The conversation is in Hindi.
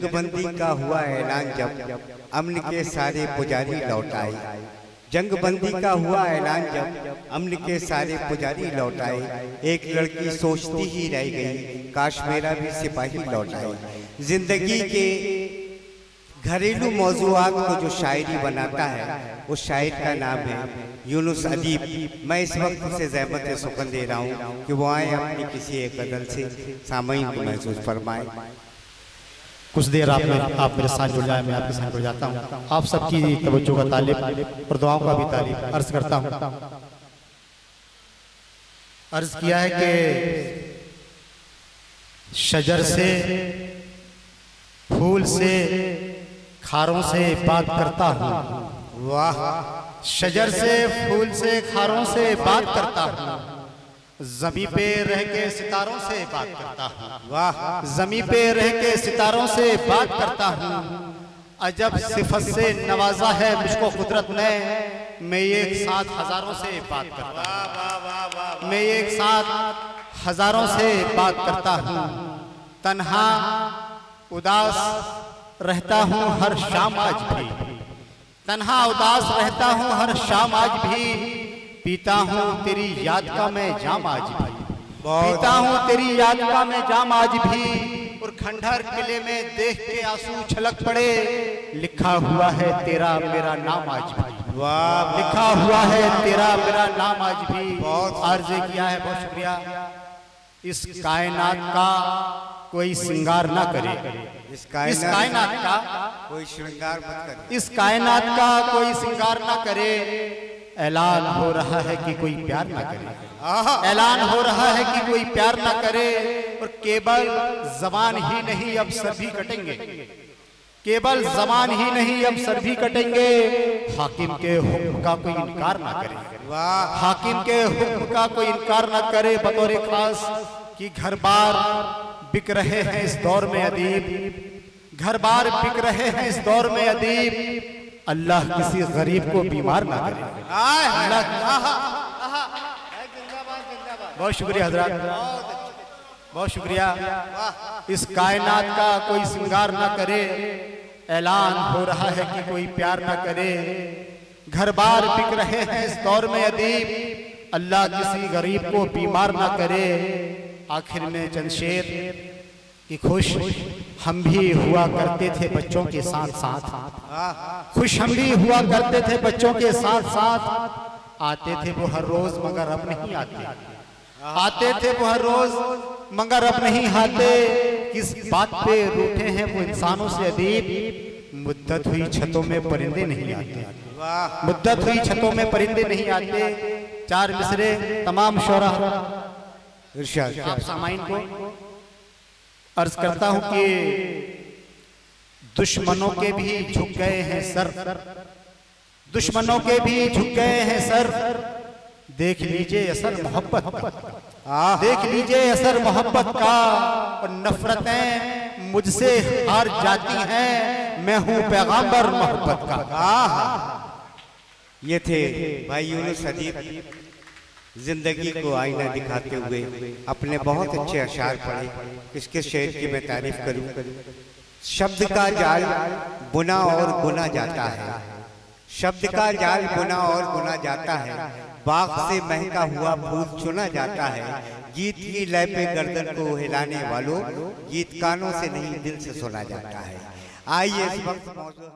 जंगबंदी का हुआ ऐलान जब अमन के सारे पुजारी लौट आए। जंगबंदी का हुआ ऐलान जब अमन के सारे पुजारी लौट आए। एक लड़की सोचती ही रह गई, काश मेरा भी सिपाही लौट आए। जिंदगी के घरेलू मौजूआत को जो शायरी बनाता है उस शायर का नाम है यूनुस अदीब। मैं इस वक्त से ज़हमत सुकन दे रहा हूँ कि वो आए अपनी किसी एक गज़ल से सामईन को महसूस फरमाएं। कुछ देर आप मेरे साथ जुड़ जाए, मैं आपके साथ जुड़ जाता हूँ। आप सबकी तवज्जो का तालिब और दुआओं का भी तालिब अर्ज करता हूँ। अर्ज किया है कि शजर से, फूल से, खारों से बात करता हूँ। वाह! शजर से, फूल से, खारों से बात करता हूँ। ज़मीं पे रह के सितारों से बात करता हूँ। वाह! ज़मीं पे रह के सितारों से बात करता हूँ। अजब सिफत से नवाजा है मुझको कुदरत ने, मैं एक साथ हजारों से बात करता हूँ। मैं एक साथ हजारों से बात करता हूँ। तन्हा उदास रहता हूँ हर शाम आज भी। तन्हा उदास रहता हूँ हर शाम आज भी। पीता हूँ तेरी याद का मैं जाम आज भी। पीता हूँ तेरी याद का मैं जाम आज भी। और खंडहर किले में देख के आंसू छलक पड़े, लिखा हुआ है तेरा मेरा नाम आज भी। वाह! लिखा हुआ है तेरा मेरा नाम आज भी। बहुत अर्ज किया है, बहुत शुक्रिया। इस कायनात का कोई श्रृंगार ना करे, इस कायनात का कोई श्रृंगार मत करे, इस कायनात का कोई श्रृंगार ना करे। ऐलान हो रहा है कि कोई प्यार ना करे। ऐलान हो रहा है कि कोई प्यार ना करे। और केवल जबान ही नहीं अब सर भी कटेंगे। केवल जबान ही नहीं अब सर भी कटेंगे। हाकिम के हुक्म का कोई इनकार ना करे। वाह! हाकिम के हुक्म का कोई इनकार ना करे। बतौर खास कि घर बार बिक रहे हैं इस दौर में अदीब। घर बार बिक रहे हैं इस दौर में अदीब। अल्लाह किसी गरीब को बीमार ना करे। बहुत शुक्रिया हजरात, बहुत शुक्रिया। इस कायनात का कोई श्रृंगार ना करे। ऐलान हो रहा है कि कोई प्यार ना करे। घर बार बिक रहे हैं इस दौर में अदीब। अल्लाह किसी गरीब को बीमार ना करे। आखिर में चंद शेर कि खुश हम भी हुआ करते थे बच्चों के साथ साथ। खुश हम भी हुआ करते थे बच्चों के साथ साथ। आते थे वो हर रोज मगर अब नहीं आते। आते थे वो हर रोज मगर अब नहीं आते। किस बात पे रूठे हैं वो इंसानों से अदीब। मुद्दत हुई छतों में परिंदे नहीं आते। मुद्दत हुई छतों में परिंदे नहीं आते। चार मिसरे तमाम शोरा आप सामाइन को अर्ज करता हूं कि दुश्मनों के भी झुक गए हैं सर। दुश्मनों के भी झुक गए हैं सर। देख लीजिए असर मोहब्बत का। देख लीजिए असर मोहब्बत का। और नफरतें मुझसे हार जाती हैं, मैं हूं पैगंबर मोहब्बत का। ये थे भाई यूनुस अदीब, जिंदगी को आईना दिखाते हुए अपने बहुत अच्छे अशार पढ़े। किसके शेर की मैं तारीफ करूं। शब्द का जाल बुना और बुना जाता है। शब्द का जाल बुना और बुना जाता है। बाग से महका हुआ फूल चुना जाता है। गीत की लय पे गर्दन को हिलाने वालों, गीत कानों से नहीं दिल से सुना जाता है। आइए इस वक्त मौजूद